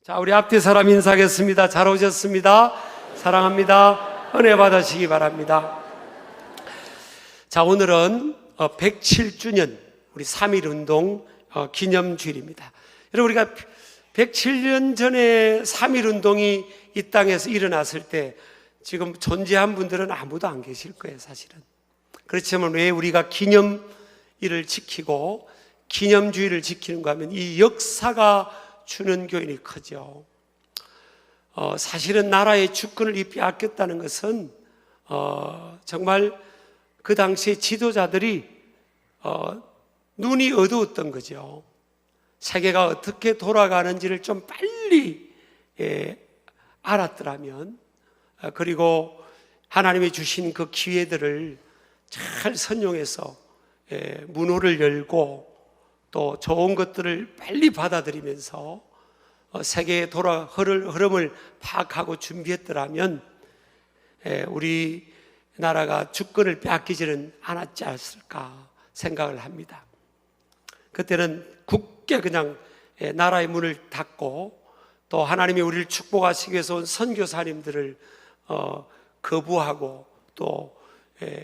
자, 우리 앞뒤 사람 인사하겠습니다. 잘 오셨습니다. 사랑합니다. 은혜 받으시기 바랍니다. 자, 오늘은 107주년 우리 3.1운동 기념주일입니다. 여러분, 우리가 107년 전에 3.1운동이 이 땅에서 일어났을 때 지금 존재한 분들은 아무도 안 계실 거예요, 사실은. 그렇지만 왜 우리가 기념일을 지키고 기념주의를 지키는가 하면 이 역사가 주는 교훈이 크죠. 사실은 나라의 주권을 빼앗겼다는 것은 정말 그 당시에 지도자들이 눈이 어두웠던 거죠. 세계가 어떻게 돌아가는지를 좀 빨리 알았더라면, 그리고 하나님이 주신 그 기회들을 잘 선용해서 문호를 열고 또 좋은 것들을 빨리 받아들이면서 세계의 흐름을 파악하고 준비했더라면 우리나라가 주권을 빼앗기지는 않았지 않았을까 생각을 합니다. 그때는 굳게 그냥 나라의 문을 닫고 또 하나님이 우리를 축복하시기 위해서 온 선교사님들을 거부하고 또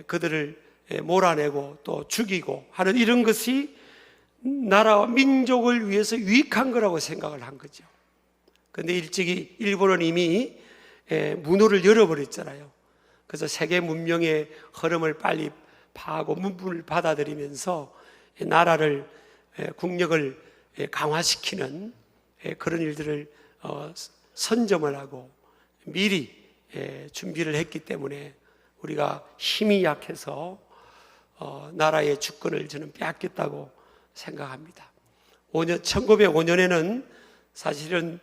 그들을 몰아내고 또 죽이고 하는 이런 것이 나라와 민족을 위해서 유익한 거라고 생각을 한 거죠. 그런데 일찍이 일본은 이미 문호를 열어버렸잖아요. 그래서 세계 문명의 흐름을 빨리 파하고 문물을 받아들이면서 나라를 국력을 강화시키는 그런 일들을 선점을 하고 미리 준비를 했기 때문에 우리가 힘이 약해서 나라의 주권을 저는 빼앗겼다고 생각합니다. 1905년에는 사실은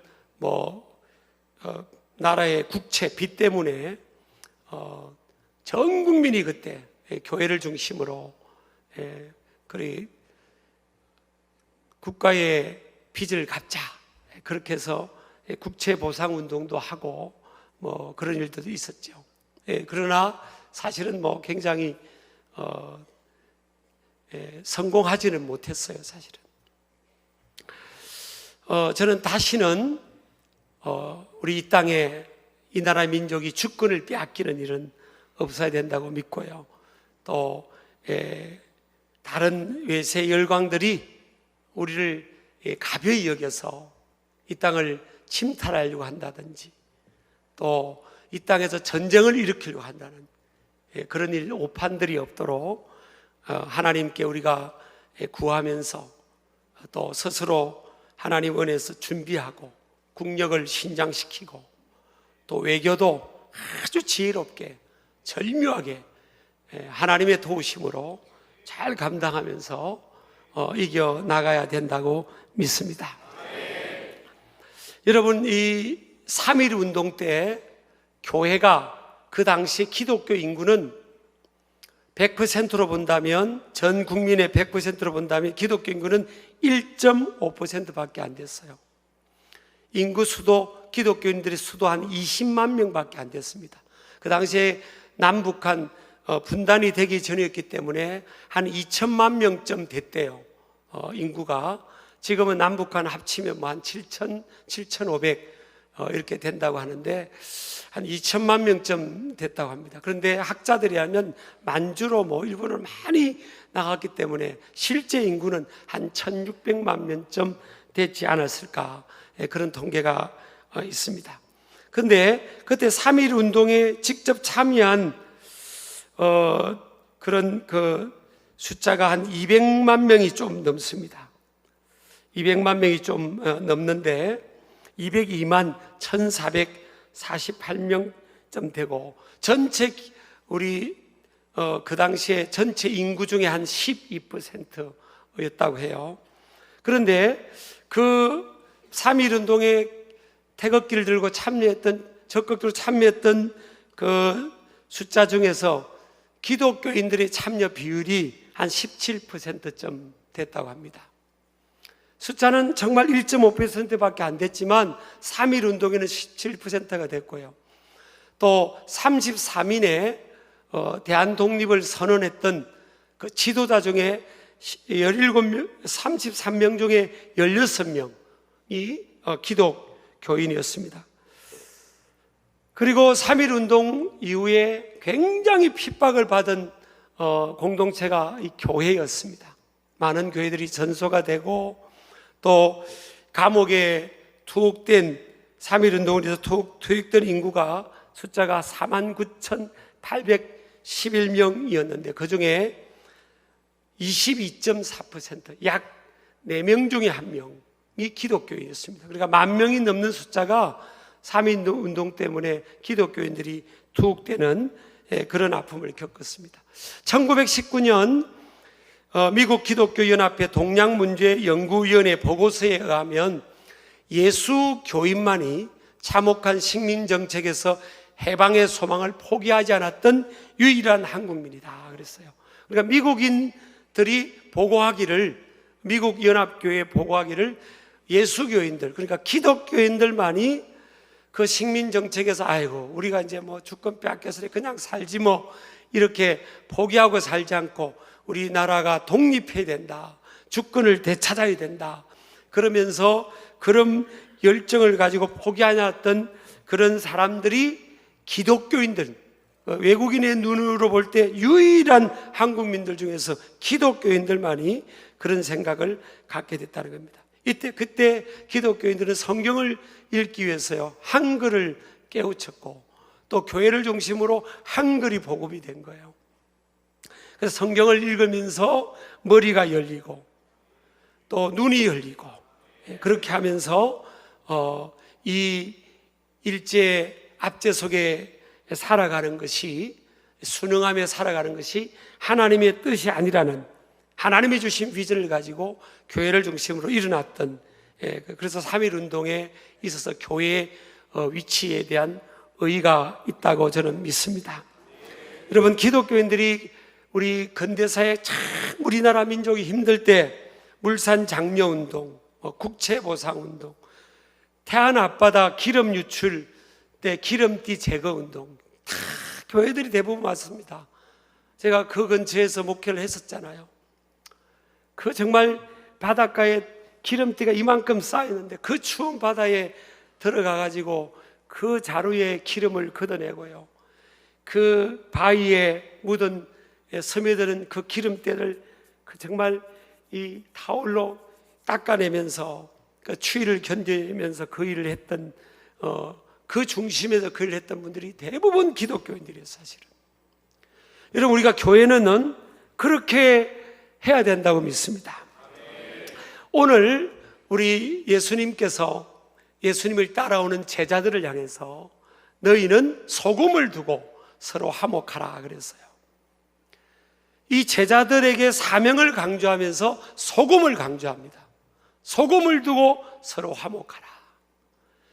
나라의 국채 빚 때문에 전 국민이 그때 교회를 중심으로 국가의 빚을 갚자 그렇게 해서 국채 보상 운동도 하고 그런 일들도 있었죠. 그러나 사실은 굉장히 성공하지는 못했어요, 사실은. 저는 다시는 우리 이 땅에 이 나라 민족이 주권을 빼앗기는 일은 없어야 된다고 믿고요. 또 다른 외세 열강들이 우리를 가벼이 여겨서 이 땅을 침탈하려고 한다든지 또 이 땅에서 전쟁을 일으키려고 한다는 그런 일 오판들이 없도록 하나님께 우리가 구하면서 또 스스로 하나님 은혜에서 준비하고 국력을 신장시키고 또 외교도 아주 지혜롭게 절묘하게 하나님의 도우심으로 잘 감당하면서 이겨나가야 된다고 믿습니다. 여러분, 이 3.1 운동 때 교회가 그 당시 기독교 인구는 100%로 본다면, 전 국민의 100%로 본다면 기독교 인구는 1.5%밖에 안 됐어요. 인구 수도, 기독교인들의 수도 한 20만 명밖에 안 됐습니다. 그 당시에 남북한 분단이 되기 전이었기 때문에 한 2천만 명쯤 됐대요. 인구가. 지금은 남북한 합치면 한 7,500 이렇게 된다고 하는데 한 2천만 명쯤 됐다고 합니다. 그런데 학자들이 하면 만주로 일본을 많이 나갔기 때문에 실제 인구는 한 1,600만 명쯤 되지 않았을까, 그런 통계가 있습니다. 그런데 그때 3.1 운동에 직접 참여한 그런 숫자가 한 200만 명이 좀 넘습니다. 200만 명이 좀 넘는데 202만 1,448명쯤 되고 전체 우리 그 당시에 전체 인구 중에 한 12%였다고 해요. 그런데 그 3.1 운동에 태극기를 들고 적극적으로 참여했던 그 숫자 중에서 기독교인들의 참여 비율이 한 17%쯤 됐다고 합니다. 숫자는 정말 1.5%밖에 안 됐지만 3.1 운동에는 17%가 됐고요. 또 33인의 대한 독립을 선언했던 그 지도자 중에 33명 중에 16명이 기독 교인이었습니다. 그리고 3.1 운동 이후에 굉장히 핍박을 받은 공동체가 이 교회였습니다. 많은 교회들이 전소가 되고 또 감옥에 투옥된 3.1 운동을 위해서 투옥된 인구가 숫자가 49,811명이었는데 그 중에 22.4%, 약 4명 중에 1명이 기독교인이었습니다. 그러니까 10,000명이 넘는 숫자가 3.1 운동 때문에 기독교인들이 투옥되는 그런 아픔을 겪었습니다. 1919년 미국 기독교연합회 동양문제연구위원회 보고서에 의하면 예수 교인만이 참혹한 식민정책에서 해방의 소망을 포기하지 않았던 유일한 한국민이다 그랬어요. 그러니까 미국인들이 보고하기를, 미국 연합교회에 보고하기를 예수교인들, 그러니까 기독교인들만이 그 식민정책에서 아이고 우리가 이제 뭐 주권 빼앗겨서 그냥 살지 뭐 이렇게 포기하고 살지 않고 우리나라가 독립해야 된다, 주권을 되찾아야 된다 그러면서 그런 열정을 가지고 포기하지 않았던 그런 사람들이 기독교인들, 외국인의 눈으로 볼 때 유일한 한국민들 중에서 기독교인들만이 그런 생각을 갖게 됐다는 겁니다. 그때 기독교인들은 성경을 읽기 위해서요 한글을 깨우쳤고 또 교회를 중심으로 한글이 보급이 된 거예요. 그래서 성경을 읽으면서 머리가 열리고 또 눈이 열리고 그렇게 하면서 이 일제 압제 속에 살아가는 것이, 순응하며 살아가는 것이 하나님의 뜻이 아니라는, 하나님이 주신 비전을 가지고 교회를 중심으로 일어났던, 그래서 3.1 운동에 있어서 교회의 위치에 대한 의의가 있다고 저는 믿습니다. 여러분, 기독교인들이 우리 근대사에 참 우리나라 민족이 힘들 때 물산 장려 운동, 국채 보상 운동, 태안 앞바다 기름 유출 때 기름띠 제거 운동, 다 교회들이 대부분 왔습니다. 제가 그 근처에서 목회를 했었잖아요. 그 정말 바닷가에 기름띠가 이만큼 쌓이는데 그 추운 바다에 들어가 가지고 그 자루에 기름을 걷어내고요, 그 바위에 묻은 스며드는 그 기름때를 정말 이 타올로 닦아내면서 그 추위를 견디면서 그 일을 했던 그 중심에서 그 일을 했던 분들이 대부분 기독교인들이에요. 사실은 여러분, 우리가 교회는 그렇게 해야 된다고 믿습니다. 오늘 우리 예수님께서 예수님을 따라오는 제자들을 향해서 너희는 소금을 두고 서로 화목하라 그랬어요. 이 제자들에게 사명을 강조하면서 소금을 강조합니다. 소금을 두고 서로 화목하라.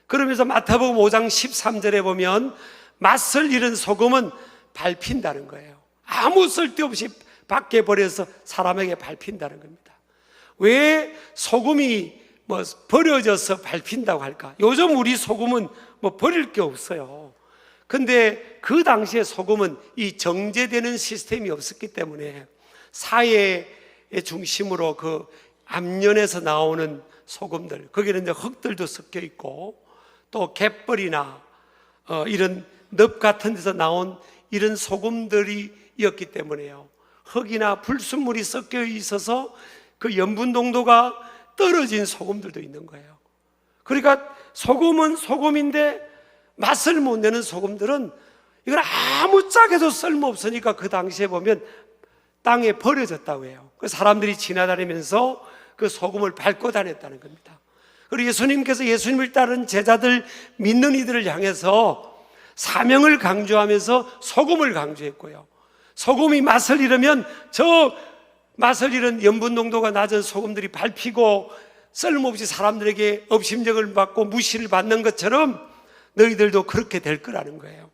그러면서 마태복음 5장 13절에 보면 맛을 잃은 소금은 밟힌다는 거예요. 아무 쓸데없이 밖에 버려서 사람에게 밟힌다는 겁니다. 왜 소금이 버려져서 밟힌다고 할까? 요즘 우리 소금은 버릴 게 없어요. 근데 그 당시에 소금은 이 정제되는 시스템이 없었기 때문에 사회의 중심으로 그 앞면에서 나오는 소금들, 거기는 이제 흙들도 섞여 있고 또 갯벌이나 이런 늪 같은 데서 나온 이런 소금들이었기 때문에요, 흙이나 불순물이 섞여 있어서 그 염분 농도가 떨어진 소금들도 있는 거예요. 그러니까 소금은 소금인데 맛을 못 내는 소금들은 이건 아무짝에도 쓸모없으니까 그 당시에 보면 땅에 버려졌다고 해요. 그 사람들이 지나다니면서 그 소금을 밟고 다녔다는 겁니다. 그리고 예수님께서 예수님을 따르는 제자들, 믿는 이들을 향해서 사명을 강조하면서 소금을 강조했고요, 소금이 맛을 잃으면 저 맛을 잃은 염분 농도가 낮은 소금들이 밟히고 쓸모없이 사람들에게 업심정을 받고 무시를 받는 것처럼 너희들도 그렇게 될 거라는 거예요.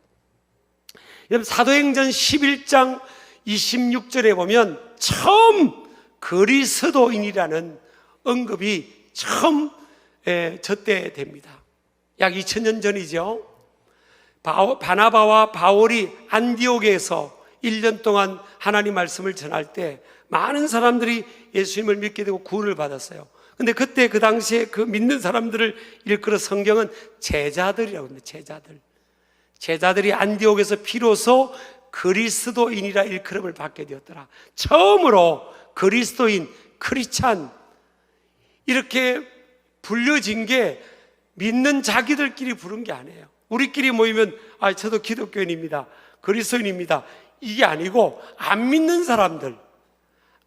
여러분, 사도행전 11장 26절에 보면 처음 그리스도인이라는 언급이 처음 저때 됩니다. 약 2000년 전이죠. 바나바와 바울이 안디옥에서 1년 동안 하나님 말씀을 전할 때 많은 사람들이 예수님을 믿게 되고 구원을 받았어요. 근데 그때 그 당시에 그 믿는 사람들을 일컬어 성경은 제자들이라고 합니다. 제자들이 안디옥에서 비로소 그리스도인이라 일컬음을 받게 되었더라. 처음으로 그리스도인, 크리스찬 이렇게 불려진 게 믿는 자기들끼리 부른 게 아니에요. 우리끼리 모이면 저도 기독교인입니다, 그리스도인입니다, 이게 아니고 안 믿는 사람들,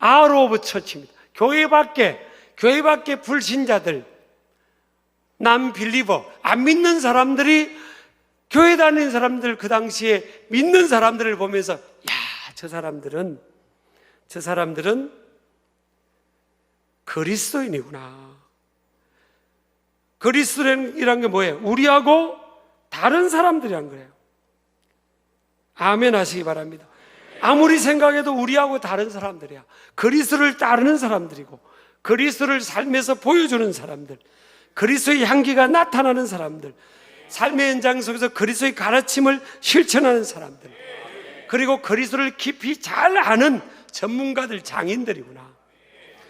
out of church입니다. 교회 밖에 불신자들, non-believer, 안 믿는 사람들이 교회 다니는 사람들, 그 당시에 믿는 사람들을 보면서 저 사람들은 그리스도인이구나. 그리스도인이란 게 뭐예요? 우리하고 다른 사람들이란 거예요. 아멘 하시기 바랍니다. 아무리 생각해도 우리하고 다른 사람들이야. 그리스도를 따르는 사람들이고, 그리스도를 삶에서 보여주는 사람들, 그리스도의 향기가 나타나는 사람들, 삶의 현장 속에서 그리스도의 가르침을 실천하는 사람들, 그리고 그리스도를 깊이 잘 아는 전문가들, 장인들이구나.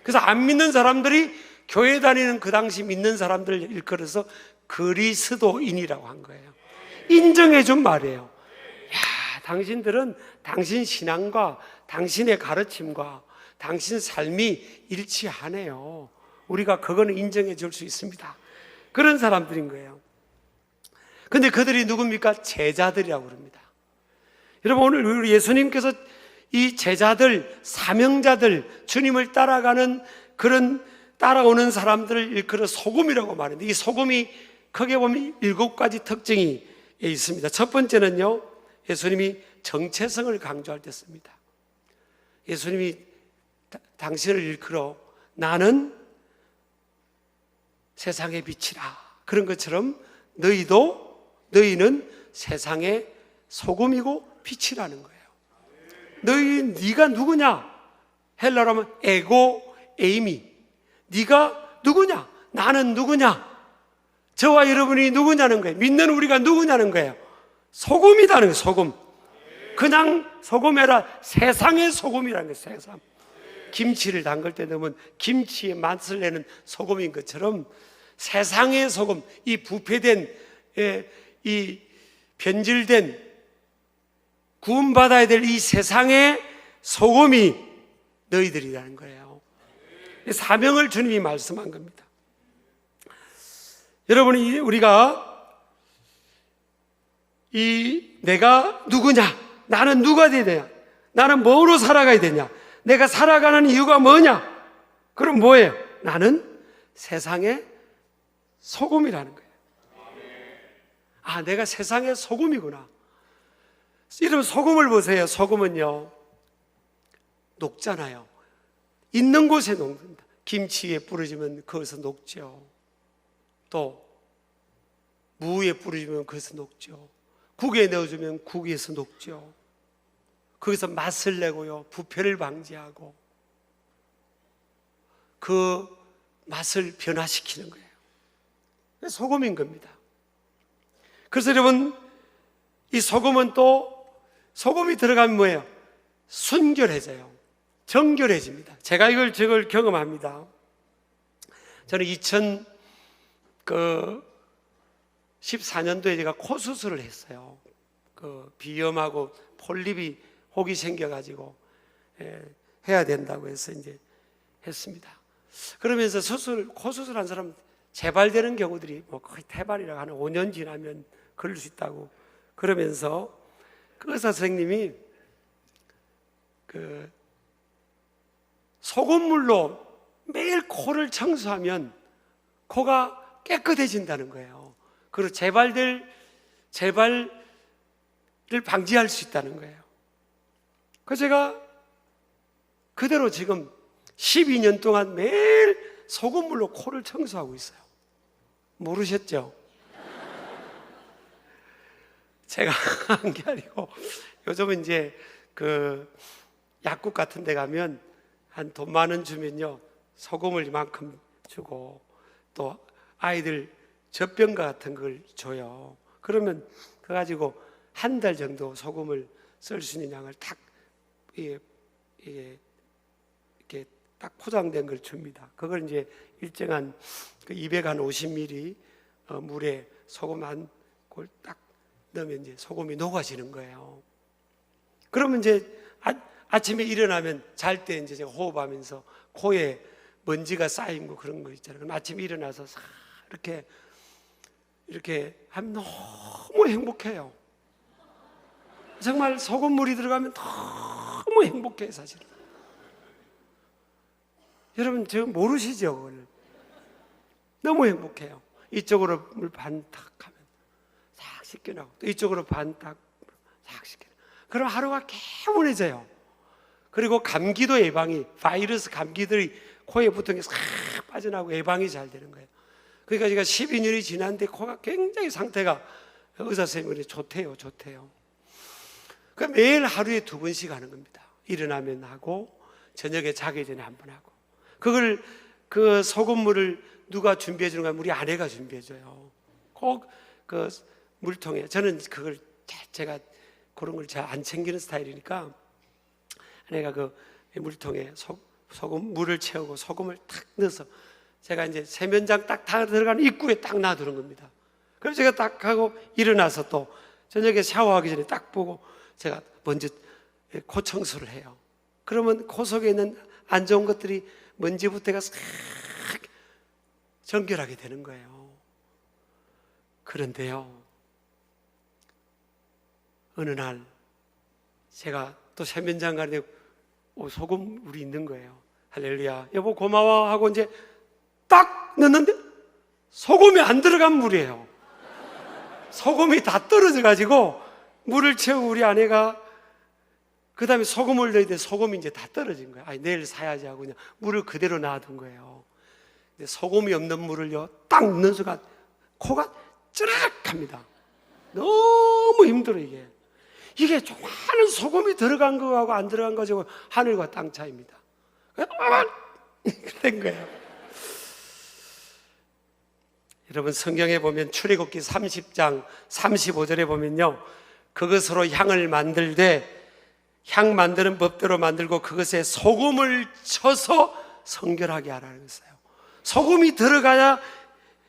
그래서 안 믿는 사람들이 교회 다니는 그 당시 믿는 사람들을 일컬어서 그리스도인이라고 한 거예요. 인정해 준 말이에요. 당신들은 당신 신앙과 당신의 가르침과 당신 삶이 일치하네요. 우리가 그거는 인정해 줄 수 있습니다. 그런 사람들인 거예요. 근데 그들이 누굽니까? 제자들이라고 그럽니다. 여러분, 오늘 우리 예수님께서 이 제자들, 사명자들, 주님을 따라가는 그런 따라오는 사람들을 일컬어 소금이라고 말합니다. 이 소금이 크게 보면 7가지 특징이 있습니다. 첫 번째는요, 예수님이 정체성을 강조할 때 씁니다. 예수님이 당신을 일컬어 나는 세상의 빛이라, 그런 것처럼 너희는 세상의 소금이고 빛이라는 거예요. 네가 누구냐? 헬라로 하면 에고 에이미. 네가 누구냐? 나는 누구냐? 저와 여러분이 누구냐는 거예요. 믿는 우리가 누구냐는 거예요. 소금이라는 거예요. 소금. 그냥 소금이 아니라 세상의 소금이라는 거예요. 세상. 김치를 담글 때 넣으면 김치의 맛을 내는 소금인 것처럼 세상의 소금, 이 부패된, 이 변질된, 구원받아야 될 이 세상의 소금이 너희들이라는 거예요. 사명을 주님이 말씀한 겁니다. 여러분이, 우리가 내가 누구냐? 나는 누가 돼야 되냐? 나는 뭐로 살아가야 되냐? 내가 살아가는 이유가 뭐냐? 그럼 뭐예요? 나는 세상의 소금이라는 거예요. 내가 세상의 소금이구나. 여러분, 소금을 보세요. 소금은요, 녹잖아요. 있는 곳에 녹는다. 김치에 뿌려지면 거기서 녹죠. 또 무에 뿌려주면 거기서 녹죠. 국에 넣어주면 국에서 녹죠. 거기서 맛을 내고요, 부패를 방지하고 그 맛을 변화시키는 거예요. 소금인 겁니다. 그래서 여러분, 이 소금은 또 소금이 들어가면 뭐예요? 순결해져요. 정결해집니다. 제가 저걸 경험합니다. 저는 2014년도에 제가 코 수술을 했어요. 비염하고 폴립이 혹이 생겨가지고 해야 된다고 해서 이제 했습니다. 그러면서 코 수술한 사람 재발되는 경우들이 거의 태발이라고 하는 5년 지나면 그럴 수 있다고 그러면서 그 의사 선생님이 소금물로 매일 코를 청소하면 코가 깨끗해진다는 거예요. 그리고 재발을 방지할 수 있다는 거예요. 그래서 제가 그대로 지금 12년 동안 매일 소금물로 코를 청소하고 있어요. 모르셨죠? 제가 한 게 아니고 요즘은 이제 약국 같은 데 가면 한 돈 많은 주면요, 소금을 이만큼 주고 또 아이들 젖병 같은 걸 줘요. 그러면 그거 가지고 한 달 정도 소금을 쓸 수 있는 양을 딱 이렇게 딱 포장된 걸 줍니다. 그걸 이제 일정한 250ml 물에 소금 한 골 딱 넣으면 이제 소금이 녹아지는 거예요. 그러면 이제 아침에 일어나면 잘 때 이제 제가 호흡하면서 코에 먼지가 쌓인 거 그런 거 있잖아요. 그럼 아침에 일어나서 싹 이렇게 하면 너무 행복해요. 정말 소금물이 들어가면 너무 행복해요, 사실은. 여러분, 저 모르시죠? 그걸. 너무 행복해요. 이쪽으로 물 반 탁 하면 싹 씻겨나고, 또 이쪽으로 반 탁 싹 씻겨나고. 그럼 하루가 개운해져요. 그리고 감기도 예방이, 바이러스 감기들이 코에 붙은 게 싹 빠져나가고 예방이 잘 되는 거예요. 그러니까 제가 12년이 지났는데 코가 굉장히 상태가 의사 선생님이 좋대요. 그 매일 하루에 2번씩 하는 겁니다. 일어나면 하고 저녁에 자기 전에 한 번 하고. 그걸 그 소금물을 누가 준비해 주는 거야? 우리 아내가 준비해 줘요. 꼭 그 물통에. 저는 그걸 제가 그런 걸 잘 안 챙기는 스타일이니까 아내가 그 물통에 소금 물을 채우고 소금을 탁 넣어서 제가 이제 세면장 딱 들어가는 입구에 딱 놔두는 겁니다. 그래서 제가 딱 하고 일어나서 또 저녁에 샤워하기 전에 딱 보고 제가 먼저 코 청소를 해요. 그러면 코 속에 있는 안 좋은 것들이 먼지부터가 싹 정결하게 되는 거예요. 그런데요, 어느 날 제가 또 세면장 가는데 소금물이 있는 거예요. 할렐루야, 여보 고마워 하고 이제 딱 넣는데 소금이 안 들어간 물이에요. 소금이 다 떨어져 가지고 물을 채우고 우리 아내가 그 다음에 소금을 넣어야 돼. 소금이 이제 다 떨어진 거예요. 아니, 내일 사야지 하고 그냥 물을 그대로 놔둔 거예요. 근데 소금이 없는 물을요 딱 넣는 순간 코가 찌르륵합니다. 너무 힘들어. 이게 조그마한 소금이 들어간 거하고 안 들어간 거하고 하늘과 땅 차이입니다. 된 거예요. 여러분, 성경에 보면 출애굽기 30장 35절에 보면요, 그것으로 향을 만들되 향 만드는 법대로 만들고 그것에 소금을 쳐서 성결하게 하라는 거예요. 소금이 들어가야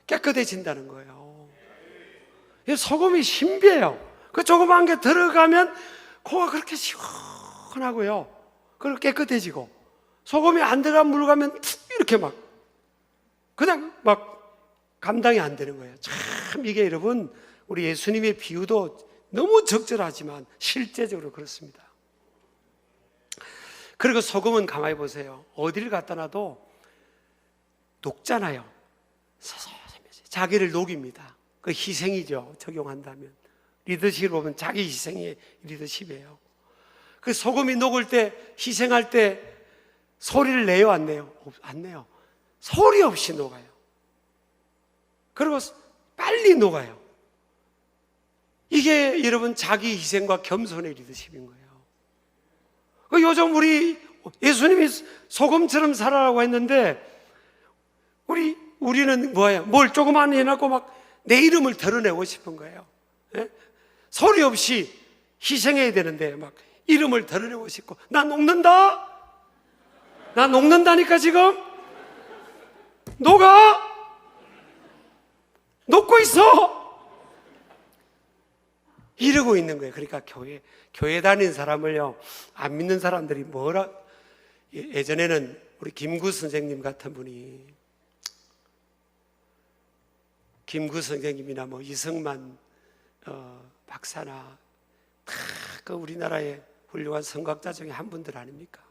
깨끗해진다는 거예요. 소금이 신비해요. 그 조그만 게 들어가면 코가 그렇게 시원하고요, 그리고 깨끗해지고, 소금이 안 들어간 물 가면 이렇게 그냥 감당이 안 되는 거예요. 참 이게 여러분, 우리 예수님의 비유도 너무 적절하지만 실제적으로 그렇습니다. 그리고 소금은 가만히 보세요. 어디를 갖다 놔도 녹잖아요. 자기를 녹입니다. 그 희생이죠. 적용한다면. 리더십을 보면 자기 희생이 리더십이에요. 그 소금이 녹을 때, 희생할 때 소리를 내요, 안 내요? 안 내요. 소리 없이 녹아요. 그리고 빨리 녹아요. 이게 여러분 자기 희생과 겸손의 리더십인 거예요. 요즘 우리 예수님이 소금처럼 살아라고 했는데 우리는 뭐예요? 뭘 조그만 해놓고 내 이름을 드러내고 싶은 거예요. 예? 소리 없이 희생해야 되는데 이름을 드러내고 싶고, 나 녹는다니까 지금 녹고 있어 이러고 있는 거예요. 그러니까 교회 다니는 사람을요, 안 믿는 사람들이 예전에는 우리 김구 선생님 같은 분이, 김구 선생님이나 이승만 박사나 다 그 우리나라의 훌륭한 선각자 중에 한 분들 아닙니까?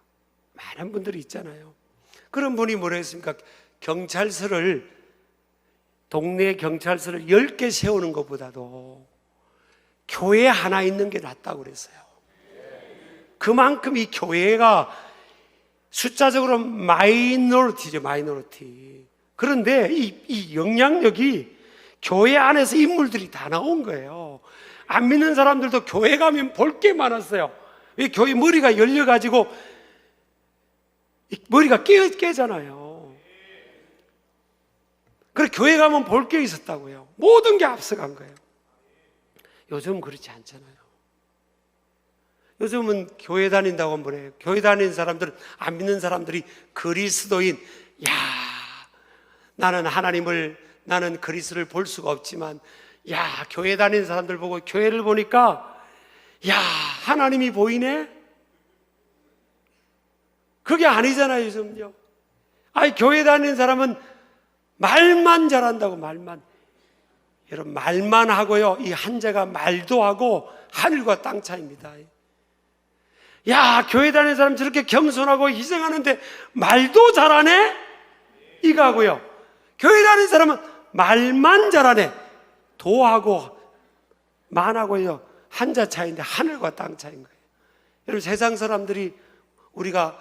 많은 분들이 있잖아요. 그런 분이 뭐라 했습니까? 동네 경찰서를 10개 세우는 것보다도 교회 하나 있는 게 낫다고 그랬어요. 그만큼 이 교회가 숫자적으로 마이너리티죠, 마이너리티. 그런데 이 영향력이 교회 안에서 인물들이 다 나온 거예요. 안 믿는 사람들도 교회 가면 볼 게 많았어요. 왜? 교회 머리가 열려가지고 머리가 깨잖아요. 그래, 교회 가면 볼 게 있었다고요. 모든 게 앞서간 거예요. 요즘 그렇지 않잖아요. 요즘은 교회 다닌다고 뭐래요? 교회 다니는 사람들은, 안 믿는 사람들이 그리스도인, 야, 나는 그리스도를 볼 수가 없지만, 야, 교회 다니는 사람들 보고 교회를 보니까, 야, 하나님이 보이네? 그게 아니잖아요, 요즘요. 아니, 교회 다니는 사람은 말만 잘한다고, 말만. 여러분, 말만 하고요, 이 한자가 말도 하고 하늘과 땅 차이입니다. 야, 교회 다니는 사람 저렇게 겸손하고 희생하는데 말도 잘하네? 이거 하고요, 교회 다니는 사람은 말만 잘하네. 도하고 만하고요, 한자 차이인데 하늘과 땅 차이인 거예요. 여러분, 세상 사람들이 우리가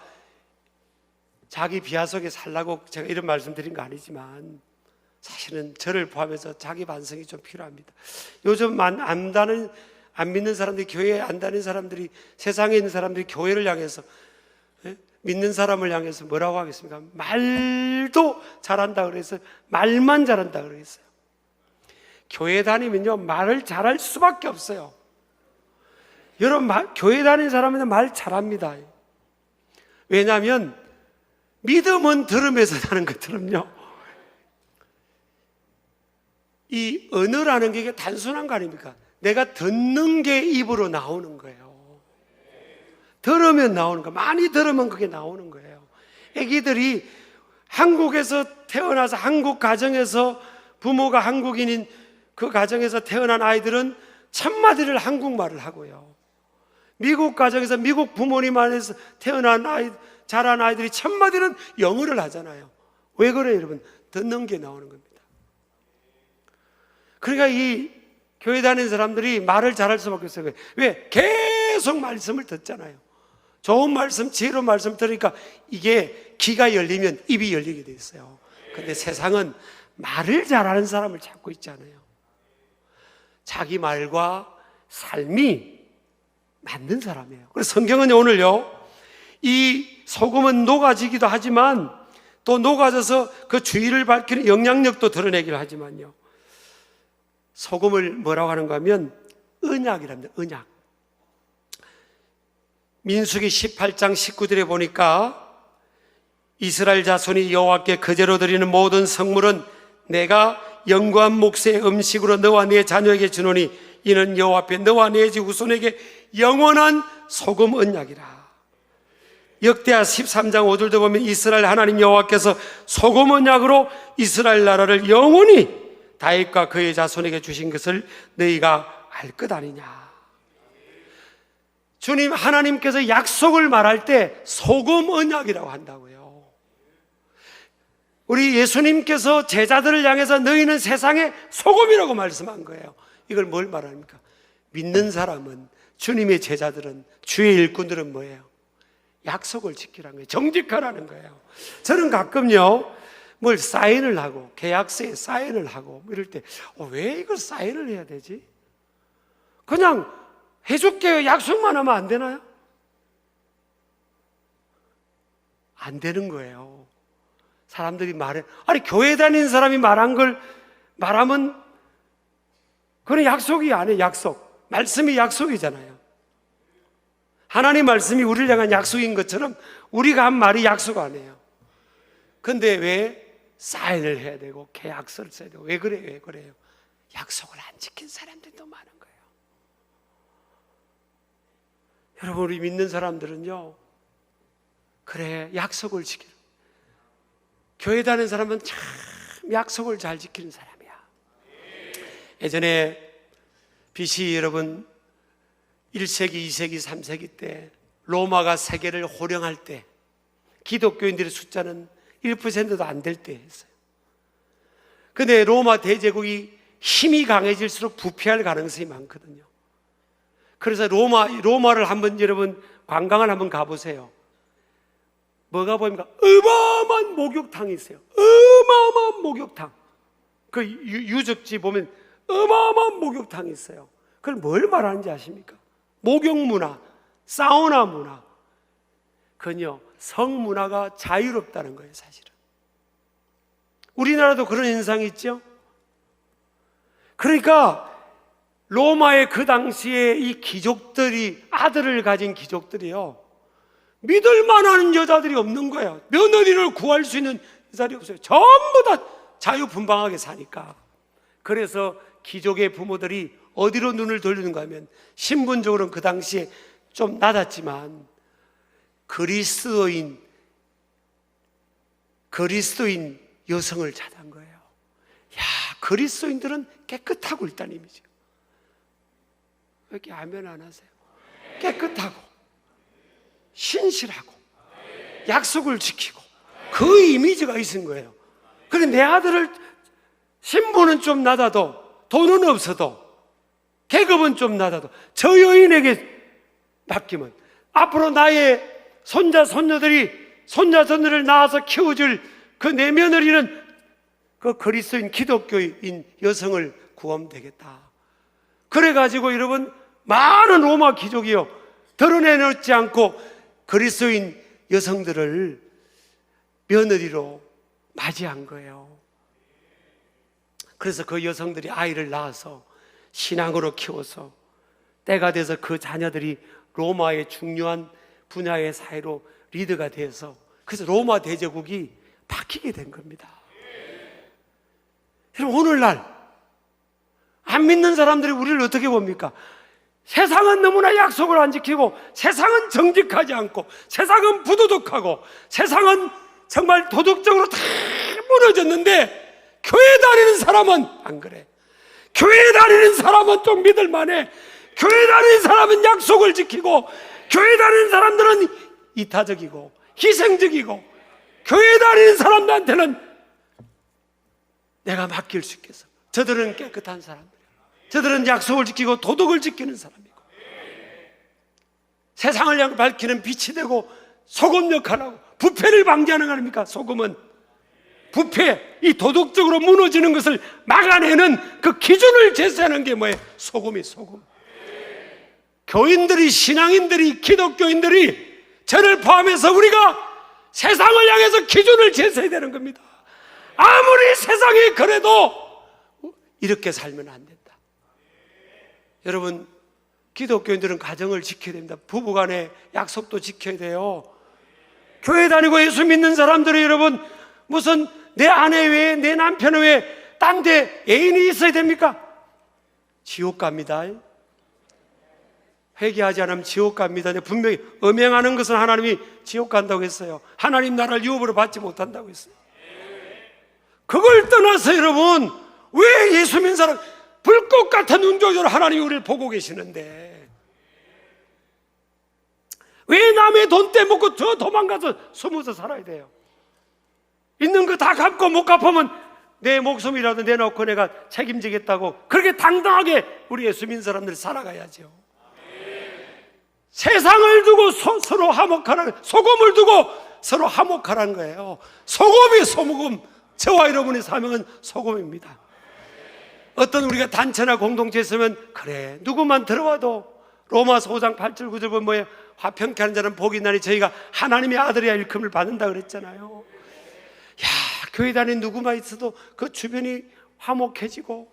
자기 비하 속에 살라고 제가 이런 말씀 드린 거 아니지만, 사실은 저를 포함해서 자기 반성이 좀 필요합니다. 요즘 안 믿는 사람들이, 교회에 안 다니는 사람들이, 세상에 있는 사람들이 교회를 향해서, 믿는 사람을 향해서 뭐라고 하겠습니까? 말도 잘한다 그래서, 말만 잘한다 그러겠어요. 교회 다니면요, 말을 잘할 수밖에 없어요. 여러분, 교회 다니는 사람은 말 잘합니다. 왜냐하면 믿음은 들음에서 나는 것처럼요, 이 언어라는 게 이게 단순한 거 아닙니까? 내가 듣는 게 입으로 나오는 거예요. 들으면 나오는 거, 많이 들으면 그게 나오는 거예요. 애기들이 한국에서 태어나서, 한국 가정에서 부모가 한국인인 그 가정에서 태어난 아이들은 첫마디를 한국말을 하고요, 미국 가정에서 미국 부모님 안에서 자란 아이들이 첫마디는 영어를 하잖아요. 왜 그래요, 여러분? 듣는 게 나오는 겁니다. 그러니까 이 교회 다니는 사람들이 말을 잘할 수밖에 없어요. 왜? 계속 말씀을 듣잖아요. 좋은 말씀, 지혜로운 말씀 들으니까 이게 귀가 열리면 입이 열리게 돼 있어요. 근데 세상은 말을 잘하는 사람을 찾고 있잖아요. 자기 말과 삶이 맞는 사람이에요. 그래서 성경은 오늘요, 이 소금은 녹아지기도 하지만 또 녹아져서 그 주의를 밝히는 영향력도 드러내기를 하지만요, 소금을 뭐라고 하는가 하면 언약이랍니다. 언약. 민수기 18장 19절에 보니까, 이스라엘 자손이 여호와께 거제로 드리는 모든 성물은 내가 영구한 몫의 음식으로 너와 네 자녀에게 주노니 이는 여호와 앞에 너와 네 집 후손에게 영원한 소금 언약이라. 역대하 13장 5절도 보면 이스라엘 하나님 여호와께서 소금 언약으로 이스라엘 나라를 영원히 다윗과 그의 자손에게 주신 것을 너희가 알 것 아니냐. 주님 하나님께서 약속을 말할 때 소금 언약이라고 한다고요. 우리 예수님께서 제자들을 향해서 너희는 세상의 소금이라고 말씀한 거예요. 이걸 뭘 말합니까? 믿는 사람은, 주님의 제자들은, 주의 일꾼들은 뭐예요? 약속을 지키라는 거예요. 정직하라는 거예요. 저는 가끔요, 뭘 사인을 하고, 계약서에 사인을 하고 이럴 때, 왜 이걸 사인을 해야 되지? 그냥 해줄게요, 약속만 하면 안 되나요? 안 되는 거예요. 사람들이 아니, 교회 다니는 사람이 말하면 그건 약속이 아니에요. 약속. 말씀이 약속이잖아요. 하나님 말씀이 우리를 향한 약속인 것처럼 우리가 한 말이 약속 아니에요. 근데 왜 사인을 해야 되고 계약서를 써야 되고, 왜 그래요? 약속을 안 지킨 사람들도 많은 거예요. 여러분, 우리 믿는 사람들은요, 그래, 약속을 지키는, 교회 다니는 사람은 참 약속을 잘 지키는 사람이야. 예전에 BC 여러분 1세기, 2세기, 3세기 때 로마가 세계를 호령할 때 기독교인들의 숫자는 1%도 안 될 때 했어요. 근데 로마 대제국이 힘이 강해질수록 부패할 가능성이 많거든요. 그래서 로마를 한번 여러분 관광을 한번 가보세요. 뭐가 보입니까? 어마어마한 목욕탕이 있어요. 어마어마한 목욕탕. 그 유적지 보면 어마어마한 목욕탕이 있어요. 그걸 뭘 말하는지 아십니까? 목욕 문화, 사우나 문화. 그건요, 성문화가 자유롭다는 거예요, 사실은. 우리나라도 그런 현상이 있죠? 그러니까 로마의 그 당시에 이 귀족들이, 아들을 가진 귀족들이요, 믿을 만한 여자들이 없는 거예요. 며느리를 구할 수 있는 여자들이 없어요. 전부 다 자유분방하게 사니까. 그래서 귀족의 부모들이 어디로 눈을 돌리는가 하면, 신분적으로는 그 당시에 좀 낮았지만 그리스도인 여성을 찾은 거예요. 야, 그리스도인들은 깨끗하고 있다는 의미죠. 왜 이렇게 아멘 안 하세요? 깨끗하고 신실하고 약속을 지키고 그 이미지가 있은 거예요. 그래, 내 아들을, 신분은 좀 낮아도, 돈은 없어도, 계급은 좀 낮아도 저 여인에게 맡기면 앞으로 나의 손자 손녀들을 낳아서 키워줄 그 내 며느리는 그 그리스도인 기독교인 여성을 구하면 되겠다. 그래가지고 여러분, 많은 로마 귀족이요, 드러내놓지 않고 그리스도인 여성들을 며느리로 맞이한 거예요. 그래서 그 여성들이 아이를 낳아서 신앙으로 키워서 때가 돼서 그 자녀들이 로마의 중요한 분야의 사회로 리더가 돼서, 그래서 로마 대제국이 바뀌게 된 겁니다. 여러분, 오늘날 안 믿는 사람들이 우리를 어떻게 봅니까? 세상은 너무나 약속을 안 지키고, 세상은 정직하지 않고, 세상은 부도덕하고, 세상은 정말 도덕적으로 다 무너졌는데, 교회 다니는 사람은 안 그래. 교회 다니는 사람은 좀 믿을만해. 교회 다니는 사람은 약속을 지키고, 교회 다니는 사람들은 이타적이고 희생적이고, 교회 다니는 사람들한테는 내가 맡길 수 있겠어. 저들은 깨끗한 사람들이야. 저들은 약속을 지키고 도덕을 지키는 사람이고, 세상을 향해 밝히는 빛이 되고 소금 역할을 하고, 부패를 방지하는 거 아닙니까? 소금은 부패, 이 도덕적으로 무너지는 것을 막아내는 그 기준을 제시하는 게 뭐예요? 소금이 소금. 교인들이, 신앙인들이, 기독교인들이, 저를 포함해서 우리가 세상을 향해서 기준을 제시해야 되는 겁니다. 아무리 세상이 그래도 이렇게 살면 안 된다. 여러분, 기독교인들은 가정을 지켜야 됩니다. 부부간의 약속도 지켜야 돼요. 교회 다니고 예수 믿는 사람들이, 여러분, 무슨 내 아내 외에, 내 남편 외에 딴 데 애인이 있어야 됩니까? 지옥 갑니다. 회개하지 않으면 지옥 갑니다. 분명히 음행하는 것은 하나님이 지옥 간다고 했어요. 하나님 나라를 유업으로 받지 못한다고 했어요. 그걸 떠나서 여러분, 왜 예수 믿는 사람, 불꽃 같은 눈조절 하나님이 우리를 보고 계시는데 왜 남의 돈 떼먹고 저 도망가서 숨어서 살아야 돼요? 있는 거 다 갚고 못 갚으면 내 목숨이라도 내놓고 내가 책임지겠다고 그렇게 당당하게 우리 예수 믿는 사람들 살아가야죠. 세상을 두고 서로 화목하라는, 소금을 두고 서로 화목하라는 거예요. 소금이 소금. 저와 여러분의 사명은 소금입니다. 어떤 우리가 단체나 공동체 있으면, 그래, 누구만 들어와도 로마서 5장 8절 9절 보면 뭐예요? 화평케 하는 자는 복이 있나니 저희가 하나님의 아들이야 일컬음을 받는다 그랬잖아요. 야, 교회 다니는 누구만 있어도 그 주변이 화목해지고,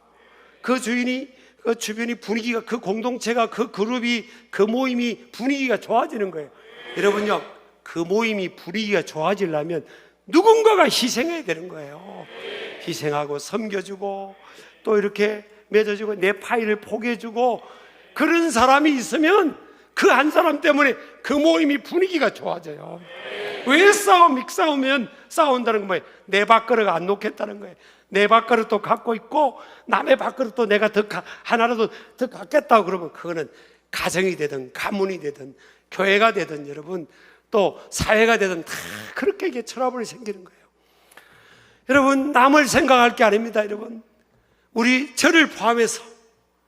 그 주변이 분위기가, 그 공동체가, 그 그룹이, 그 모임이 분위기가 좋아지는 거예요. 여러분요, 그 모임이 분위기가 좋아지려면 누군가가 희생해야 되는 거예요. 희생하고 섬겨주고 또 이렇게 맺어주고 내 파일을 포기해주고, 그런 사람이 있으면 그 한 사람 때문에 그 모임이 분위기가 좋아져요. 왜 싸우면 싸운다는 건 뭐예요? 내 밥그릇 안 놓겠다는 거예요. 내 밥그릇도 갖고 있고 남의 밥그릇도 내가 하나라도 더 갖겠다고 그러면, 그거는 가정이 되든 가문이 되든 교회가 되든 여러분 또 사회가 되든 다 그렇게 이게 트러블이 생기는 거예요. 여러분, 남을 생각할 게 아닙니다. 여러분, 우리 저를 포함해서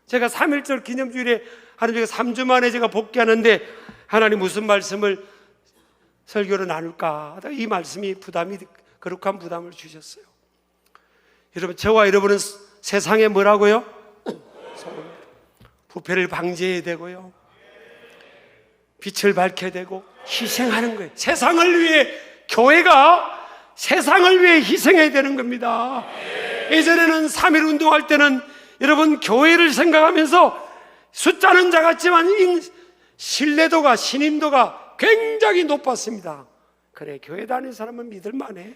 제가 3.1절 기념주일에 하나님, 제가 3주 만에 제가 복귀하는데 하나님 무슨 말씀을 설교를 나눌까 하다가 이 말씀이 거룩한 부담을 주셨어요. 여러분, 저와 여러분은 세상에 뭐라고요? 부패를 방지해야 되고요, 빛을 밝혀야 되고 희생하는 거예요. 세상을 위해, 교회가 세상을 위해 희생해야 되는 겁니다. 예전에는 3.1 운동할 때는 여러분 교회를 생각하면서 숫자는 작았지만 신뢰도가, 신임도가 굉장히 높았습니다. 그래, 교회 다니는 사람은 믿을만해,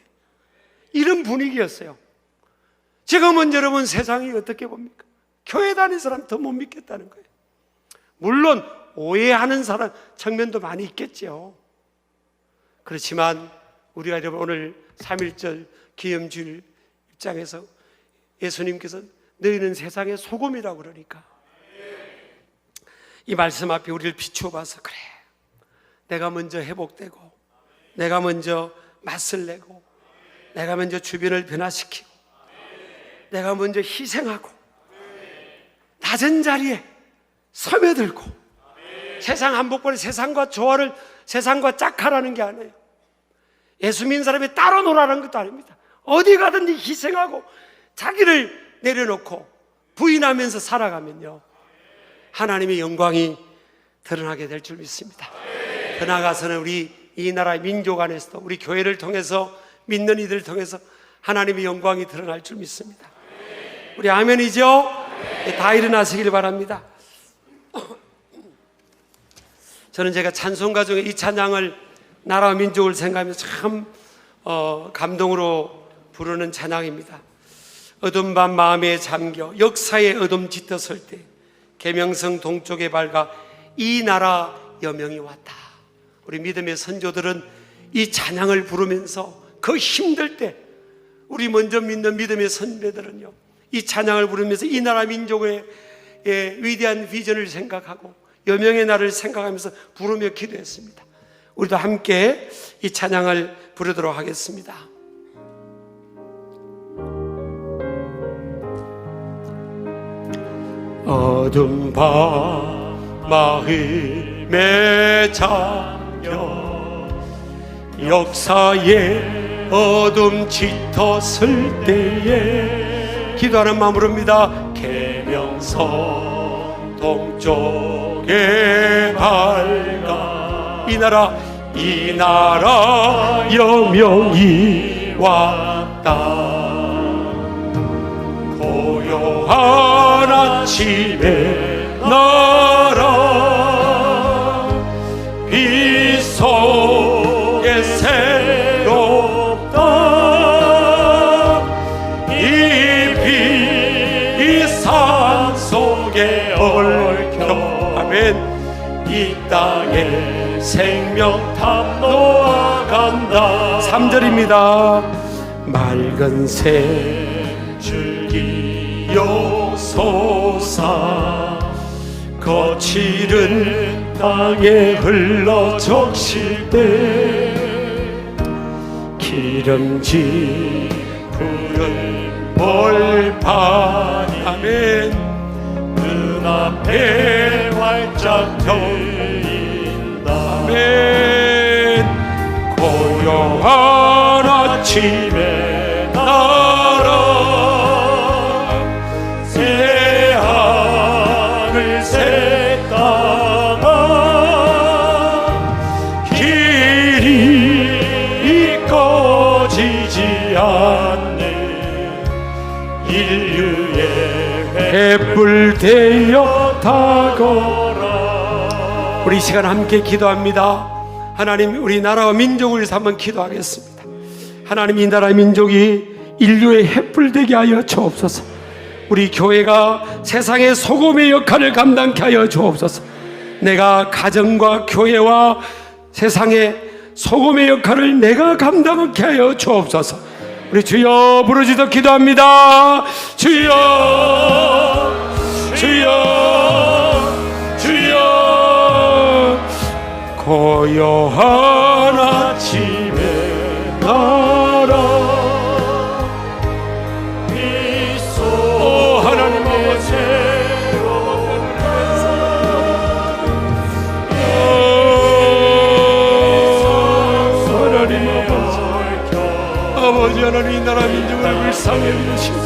이런 분위기였어요. 지금은 여러분 세상이 어떻게 봅니까? 교회 다니는 사람 더 못 믿겠다는 거예요. 물론 오해하는 사람 측면도 많이 있겠죠. 그렇지만 우리가 여러분 오늘 3.1절 기념주일 입장에서 예수님께서 너희는 세상의 소금이라고 그러니까 이 말씀 앞에 우리를 비추어 봐서, 그래, 내가 먼저 회복되고, 내가 먼저 맛을 내고, 내가 먼저 주변을 변화시키고, 내가 먼저 희생하고, 낮은 자리에 스며들고, 세상 한복판에 세상과 조화를, 세상과 짝하라는 게 아니에요. 예수 믿는 사람이 따로 놀라는 것도 아닙니다. 어디 가든지 희생하고 자기를 내려놓고 부인하면서 살아가면요, 하나님의 영광이 드러나게 될 줄 믿습니다. 더 나아가서는 우리 이 나라의 민족 안에서도 우리 교회를 통해서, 믿는 이들을 통해서 하나님의 영광이 드러날 줄 믿습니다. 우리 아멘이죠? 다 일어나시길 바랍니다. 저는 제가 찬송가 중에 이 찬양을 나라와 민족을 생각하면서 참 감동으로 부르는 찬양입니다. 어두운 밤 마음에 잠겨 역사의 어둠 짙어설 때 계명성 동쪽에 밝아 이 나라 여명이 왔다. 우리 믿음의 선조들은 이 찬양을 부르면서 그 힘들 때, 우리 먼저 믿는 믿음의 선배들은요, 이 찬양을 부르면서 이 나라 민족의 위대한 비전을 생각하고 여명의 날을 생각하면서 부르며 기도했습니다. 우리도 함께 이 찬양을 부르도록 하겠습니다. 어둠 밤 마음에 잠겨 역사의 어둠 짙었을 때에 기도하는 마음으로 합니다. 계명성 동쪽에 밝아 이 나라 여명이 왔다. 고요한 아침의 나라 빛 속에 새롭다. 이 산 속에 얽혀 아멘. 이 땅에 생명탑 놓아간다. 3절입니다. 맑은 샘줄기요 솟아 거칠은 땅에 흘러 적실 때 기름진 푸른 벌판이 아멘 눈앞에 활짝 트인다. 아멘. 고요한 아침의 나라 새하늘 새 땅아 길이 꺼지지 않는 인류의 횃불 되어 타거라. 우리 이 시간 함께 기도합니다. 하나님, 우리 나라와 민족을 위해서 한번 기도하겠습니다. 하나님, 이 나라의 민족이 인류의 횃불 되게 하여 주옵소서. 우리 교회가 세상의 소금의 역할을 감당케 하여 주옵소서. 내가 가정과 교회와 세상의 소금의 역할을 내가 감당하게 하여 주옵소서. 우리 주여 부르짖어 기도합니다. 주여 주여 주여. 고요한 아침의 나라 빛소 하나님의 새로운 하나님 아버지 하나님, 이 나라 민족을 불쌍히 여기시고